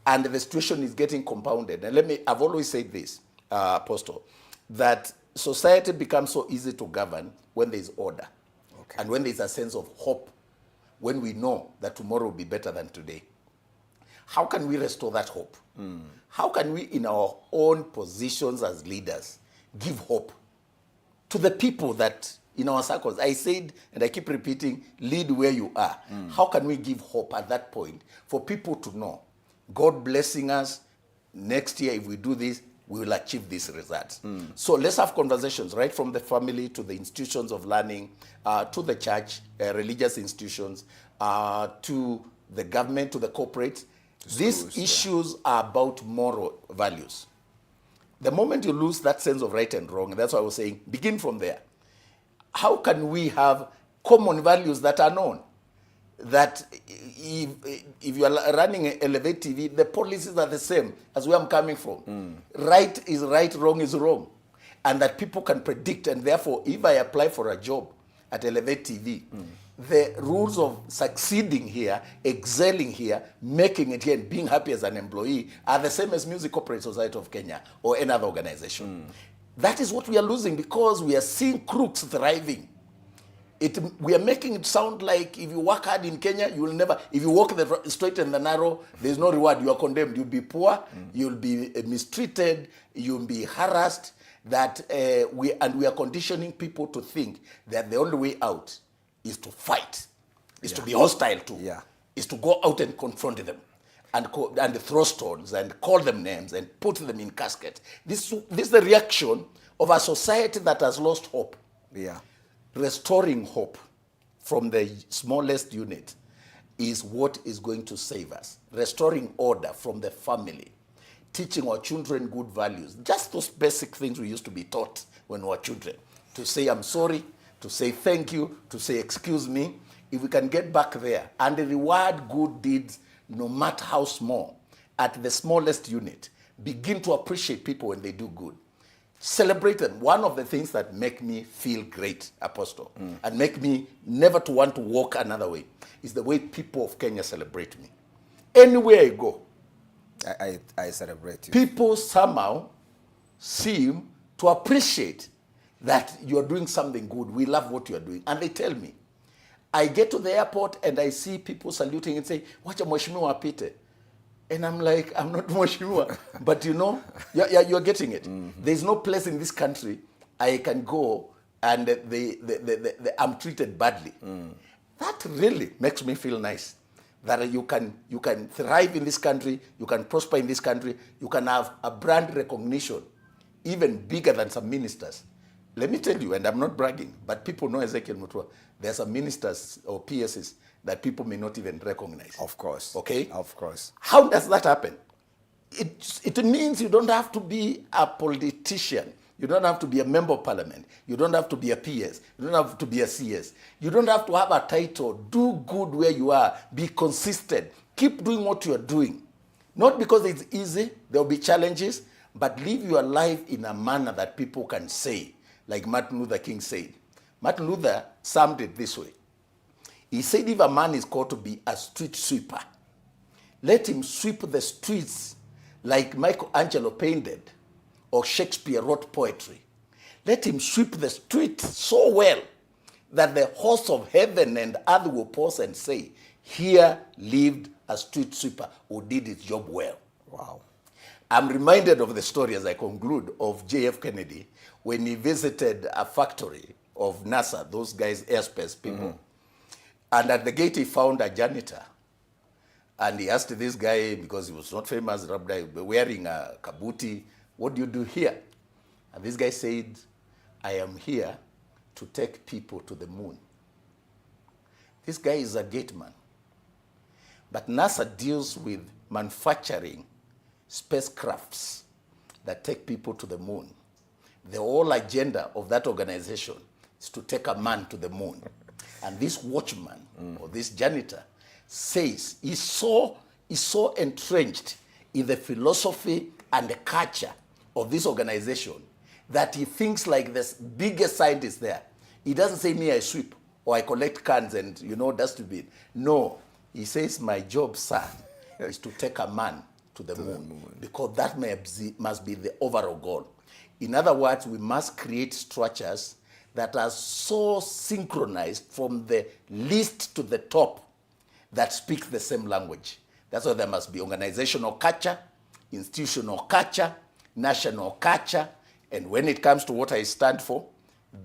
and the situation is getting compounded. And I've always said this, Apostle, that society becomes so easy to govern when there is order. Okay. And when there is a sense of hope, when we know that tomorrow will be better than today. How can we restore that hope? How can we, in our own positions as leaders, give hope to the people that in our circles? I said, and I keep repeating, lead where you are. How can we give hope at that point for people to know, God blessing us, next year if we do this, we will achieve these results. So let's have conversations right from the family to the institutions of learning, to the church, religious institutions, to the government, to the corporate. These issues are about moral values. The moment you lose that sense of right and wrong, and that's why I was saying, begin from there. How can we have common values that are known? That if you are running Elevate TV, the policies are the same as where I'm coming from. Right is right, wrong is wrong. And that people can predict, and therefore, if I apply for a job at Elevate TV, the rules of succeeding here, excelling here, making it here, and being happy as an employee are the same as Music Corporate Society of Kenya or any other organization. That is what we are losing, because we are seeing crooks thriving. We are making it sound like if you work hard in Kenya, you will never, if you walk the straight and the narrow, there's no reward. You are condemned. You'll be poor, you'll be mistreated, you'll be harassed. That we are conditioning people to think that the only way out is to fight, is to be hostile to, is to go out and confront them, and throw stones and call them names and put them in caskets. This is the reaction of a society that has lost hope. Restoring hope from the smallest unit is what is going to save us. Restoring order from the family. Teaching our children good values. Just those basic things we used to be taught when we were children. To say I'm sorry, to say thank you, to say excuse me. If we can get back there and reward good deeds, no matter how small, at the smallest unit, begin to appreciate people when they do good. Celebrate them. One of the things that make me feel great, Apostle, and make me never to want to walk another way, is the way people of Kenya celebrate me. Anywhere I go, I celebrate you. People somehow seem to appreciate that you are doing something good. We love what you are doing. And they tell me. I get to the airport and I see people saluting and say, "Wacha mheshimiwa apite." And I'm like, I'm not mheshimiwa. But you're getting it. There's no place in this country I can go and I'm treated badly. That really makes me feel nice. That you can thrive in this country, you can prosper in this country, you can have a brand recognition even bigger than some ministers. Let me tell you, and I'm not bragging, but people know Ezekiel Mutua. There are some ministers or PSs that people may not even recognize. Of course. Okay? Of course. How does that happen? it means you don't have to be a politician. You don't have to be a member of parliament. You don't have to be a PS. You don't have to be a CS. You don't have to have a title. Do good where you are. Be consistent. Keep doing what you are doing. Not because it's easy, there will be challenges, but live your life in a manner that people can say, like Martin Luther King said. Martin Luther summed it this way. He said, if a man is called to be a street sweeper, let him sweep the streets like Michelangelo painted or Shakespeare wrote poetry. Let him sweep the streets so well that the hosts of heaven and earth will pause and say, here lived a street sweeper who did his job well. Wow. I'm reminded of the story as I conclude of J.F. Kennedy when he visited a factory of NASA, those guys, airspace people. And at the gate he found a janitor. And he asked this guy, because he was not famous, wearing a kabuti, what do you do here? And this guy said, I am here to take people to the moon. This guy is a gate man. But NASA deals with manufacturing spacecrafts that take people to the moon. The whole agenda of that organization is to take a man to the moon. And this watchman, or this janitor, says he's so entrenched in the philosophy and the culture of this organization that he thinks like the biggest scientist there. He doesn't say, me, I sweep, or I collect cans and, dustbin. No, he says, my job, sir, is to take a man to the moon, because that must be the overall goal. In other words, we must create structures that are so synchronized from the least to the top that speak the same language. That's why there must be organizational culture, institutional culture, national culture, and when it comes to what I stand for,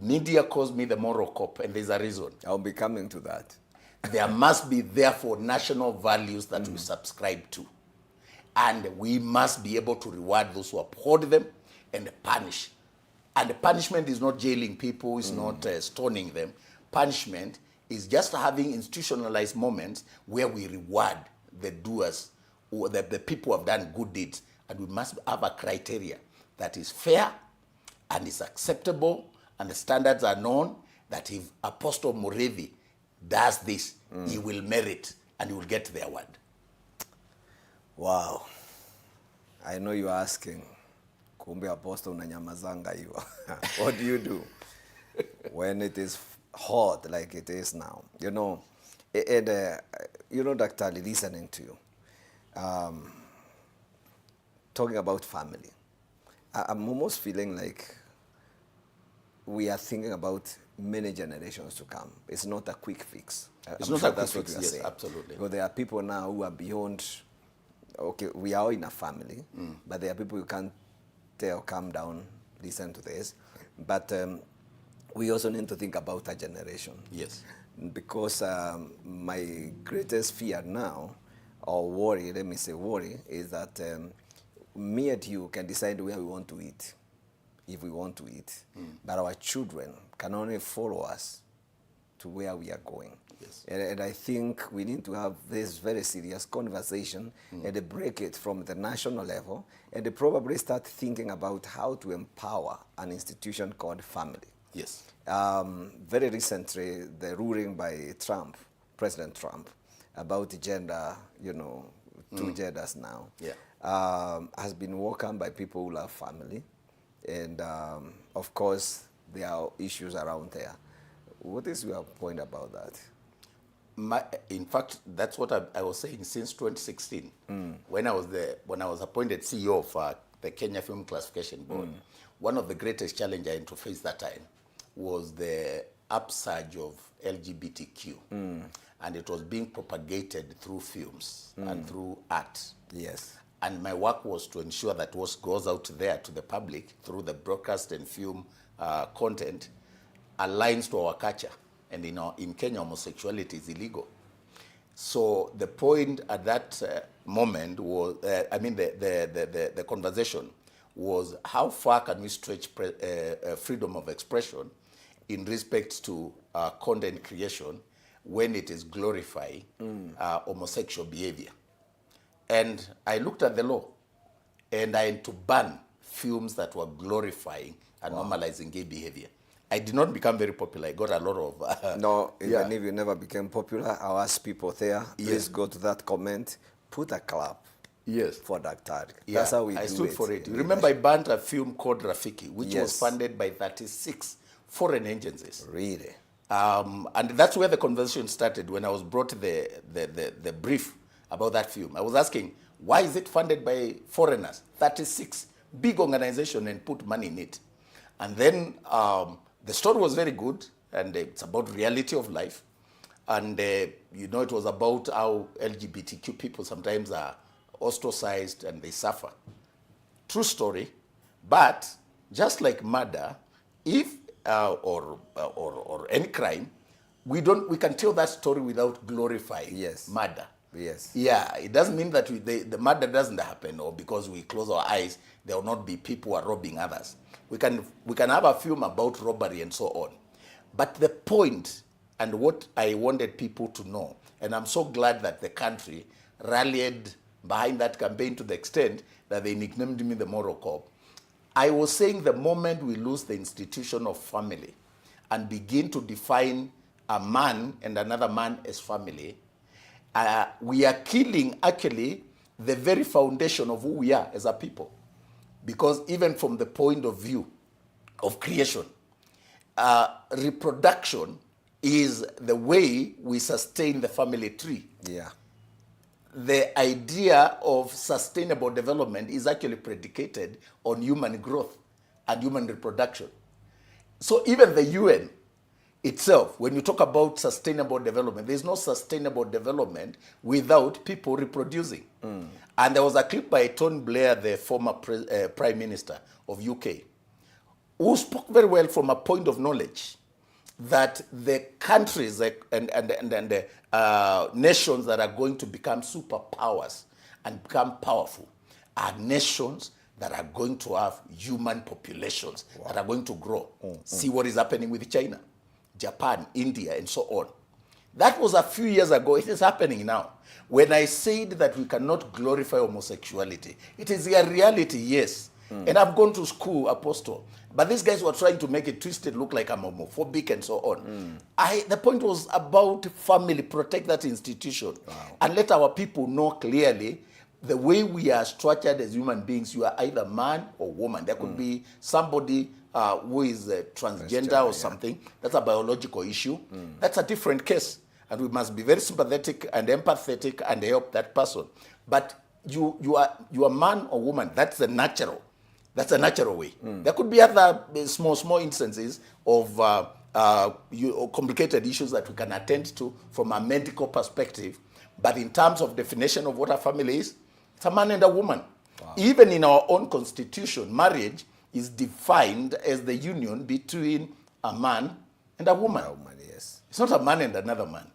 media calls me the moral cop, and there's a reason. I'll be coming to that. There must be, therefore, national values that we subscribe to. And we must be able to reward those who uphold them and punish. And the punishment is not jailing people, it's not stoning them. Punishment is just having institutionalized moments where we reward the doers, or the people who have done good deeds. And we must have a criteria that is fair and is acceptable, and the standards are known, that if Apostle Muriithi does this, he will merit and he will get the award. Wow. I know you're asking, kumbe Apostle unanyamazanga hiyo. What do you do when it is hot like it is now? Dr. Ali, listening to you, talking about family, I'm almost feeling like we are thinking about many generations to come. It's not a quick fix. It's not a quick fix, yes, absolutely. Because there are people now who are beyond, okay, we are in a family, but there are people you can't tell, calm down, listen to this. But we also need to think about a generation. Yes. Because my greatest fear now, or worry, let me say worry, is that me and you can decide where we want to eat, if we want to eat. But our children can only follow us to where we are going. Yes. And I think we need to have this very serious conversation and break it from the national level and probably start thinking about how to empower an institution called family. Yes. Very recently, the ruling by President Trump, about gender, two genders now, has been welcomed by people who love family. And of course, there are issues around there. What is your point about that? In fact, that's what I was saying since 2016, when I was appointed CEO of the Kenya Film Classification Board. One of the greatest challenges I had to face that time was the upsurge of LGBTQ, and it was being propagated through films and through art. Yes. And my work was to ensure that what goes out there to the public through the broadcast and film content aligns to our culture. And in Kenya, homosexuality is illegal. So the point at that moment was, the conversation was, how far can we stretch freedom of expression in respect to content creation when it is glorifying homosexual behavior? And I looked at the law, and to ban films that were glorifying and normalizing gay behavior. I did not become very popular. I got a lot of... No, even if you never became popular, I'll ask people there, please go to that comment, put a clap. Yes. For that tag. Yeah, That's how we do it. I stood for it. Remember, I banned a film called Rafiki, which was funded by 36 foreign agencies. Really? And that's where the conversation started when I was brought the brief about that film. I was asking, why is it funded by foreigners? 36 big organization and put money in it. And then the story was very good, and it's about reality of life. And, you know, it was about how LGBTQ people sometimes are ostracized and they suffer. True story. But just like murder, if or any crime, we can tell that story without glorifying murder. Yes. Yeah, it doesn't mean that the murder doesn't happen, or because we close our eyes, there will not be people who are robbing others. We can have a film about robbery and so on. But the point and what I wanted people to know, and I'm so glad that the country rallied behind that campaign to the extent that they nicknamed me the moral cop. I was saying the moment we lose the institution of family and begin to define a man and another man as family, we are killing actually the very foundation of who we are as a people. Because even from the point of view of creation, reproduction is the way we sustain the family tree. Yeah. The idea of sustainable development is actually predicated on human growth and human reproduction. So even the UN itself, when you talk about sustainable development, there's no sustainable development without people reproducing. And there was a clip by Tony Blair, the former Prime Minister of UK, who spoke very well from a point of knowledge that the countries and nations that are going to become superpowers and become powerful are nations that are going to have human populations that are going to grow. See what is happening with China, Japan, India, and so on. That was a few years ago. It is happening now. When I said that we cannot glorify homosexuality, it is a reality, yes. And I've gone to school, Apostle. But these guys were trying to make it twisted, look like I'm homophobic and so on. The point was about family, protect that institution. And let our people know clearly the way we are structured as human beings. You are either man or woman. There could be somebody who is transgender or something. That's a biological issue. That's a different case. And we must be very sympathetic and empathetic and help that person. But you are man or woman. That's the natural. That's a natural way. There could be other small instances of complicated issues that we can attend to from a medical perspective. But in terms of definition of what a family is, it's a man and a woman. Even in our own constitution, marriage is defined as the union between a man and a woman. Yes. It's not a man and another man.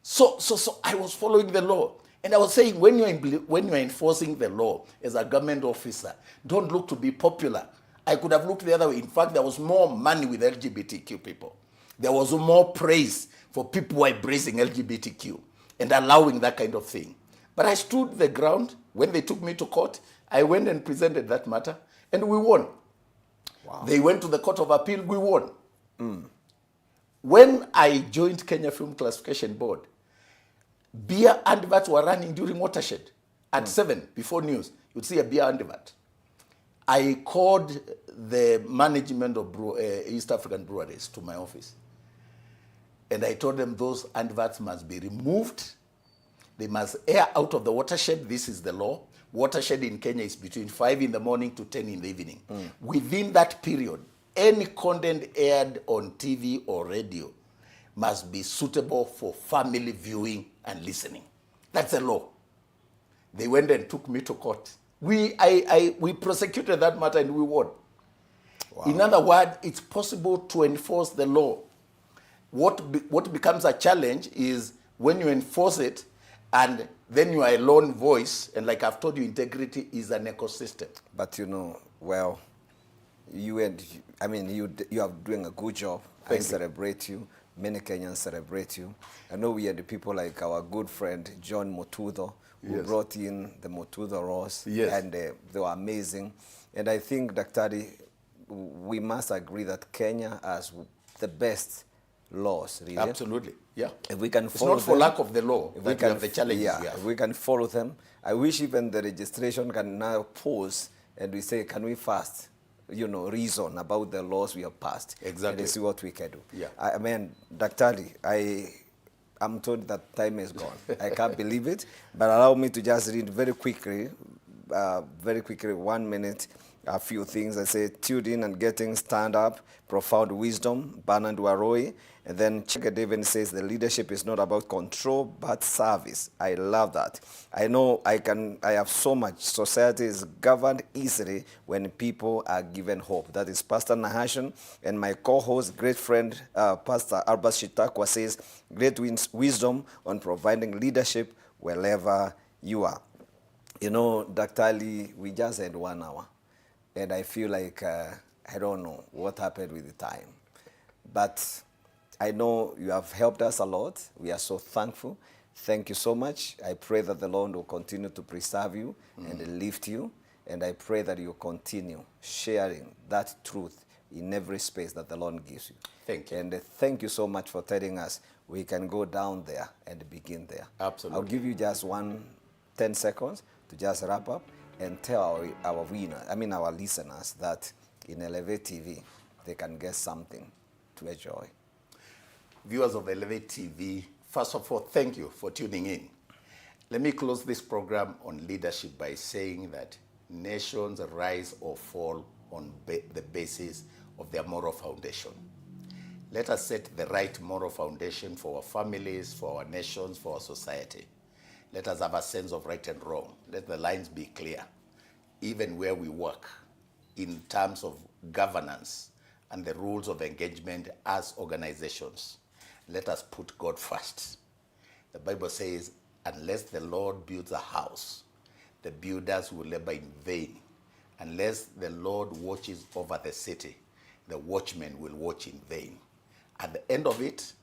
So I was following the law. And I was saying, when you're enforcing the law as a government officer, don't look to be popular. I could have looked the other way. In fact, there was more money with LGBTQ people. There was more praise for people who are embracing LGBTQ and allowing that kind of thing. But I stood the ground. When they took me to court, I went and presented that matter, and we won. They went to the Court of Appeal, we won. When I joined Kenya Film Classification Board, beer adverts were running during Watershed at 7 before news. You'd see a beer advert. I called the management of East African breweries to my office. And I told them those adverts must be removed. They must air out of the Watershed. This is the law. Watershed in Kenya is between 5 in the morning to 10 in the evening. Within that period, any content aired on TV or radio must be suitable for family viewing and listening. That's the law. They went and took me to court. We prosecuted that matter and we won. In other words, it's possible to enforce the law. What becomes a challenge is when you enforce it and then you are a lone voice, and like I've told you, integrity is an ecosystem. But you know, you are doing a good job. I celebrate you. Many Kenyans celebrate you. I know we had the people like our good friend John Motudo, who Yes. brought in the Motudo Ross, Yes. and they were amazing. And I think, Daktari, we must agree that Kenya has the best laws, really. Absolutely, yeah. If we can It's follow not for them, lack of the law if that we have the challenges we have. if we can follow them. I wish even the registration can now pause and we say, can we fast, reason about the laws we have passed? Exactly. And see what we can do. Yeah. I mean, Daktari, I'm told that time is gone. I can't believe it. But allow me to just read very quickly, 1 minute, a few things. I say, tuned in and getting stand up, profound wisdom, Bernard Waroi. And then Chega David says the leadership is not about control, but service. I love that. I know I have so much. Society is governed easily when people are given hope. That is Pastor Nahashon. And my co-host, great friend, Pastor Albert Shitakwa says, great wisdom on providing leadership wherever you are. Dr. Ali, we just had 1 hour. And I feel like, I don't know what happened with the time. But I know you have helped us a lot. We are so thankful. Thank you so much. I pray that the Lord will continue to preserve you and lift you. And I pray that you continue sharing that truth in every space that the Lord gives you. Thank you. And thank you so much for telling us we can go down there and begin there. Absolutely. I'll give you just 10 seconds to just wrap up and tell our listeners that in Elevate TV, they can get something to enjoy. Viewers of Elevate TV, first of all, thank you for tuning in. Let me close this program on leadership by saying that nations rise or fall on the basis of their moral foundation. Let us set the right moral foundation for our families, for our nations, for our society. Let us have a sense of right and wrong. Let the lines be clear, even where we work, in terms of governance and the rules of engagement as organizations. Let us put God first. The Bible says, unless the Lord builds a house, the builders will labor in vain. Unless the Lord watches over the city, the watchmen will watch in vain. At the end of it,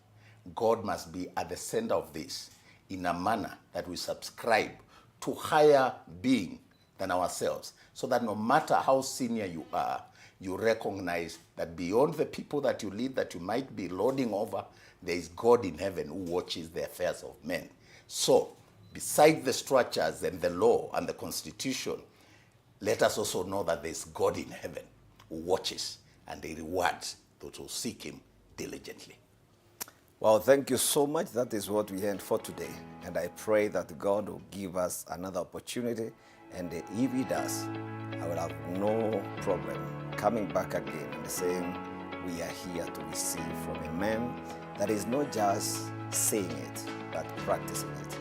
God must be at the center of this in a manner that we subscribe to higher being than ourselves, so that no matter how senior you are, you recognize that beyond the people that you lead, that you might be lording over, there is God in heaven who watches the affairs of men. So, beside the structures and the law and the constitution, let us also know that there is God in heaven who watches and he rewards those who seek him diligently. Well, thank you so much. That is what we had for today. And I pray that God will give us another opportunity. And if he does, I will have no problem coming back again and saying, we are here to receive from a man that is not just saying it, but practicing it.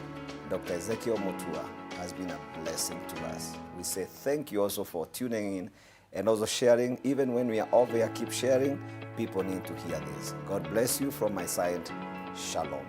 Dr. Ezekiel Mutua has been a blessing to us. We say thank you also for tuning in and also sharing. Even when we are over here, keep sharing. People need to hear this. God bless you from my side. Shalom.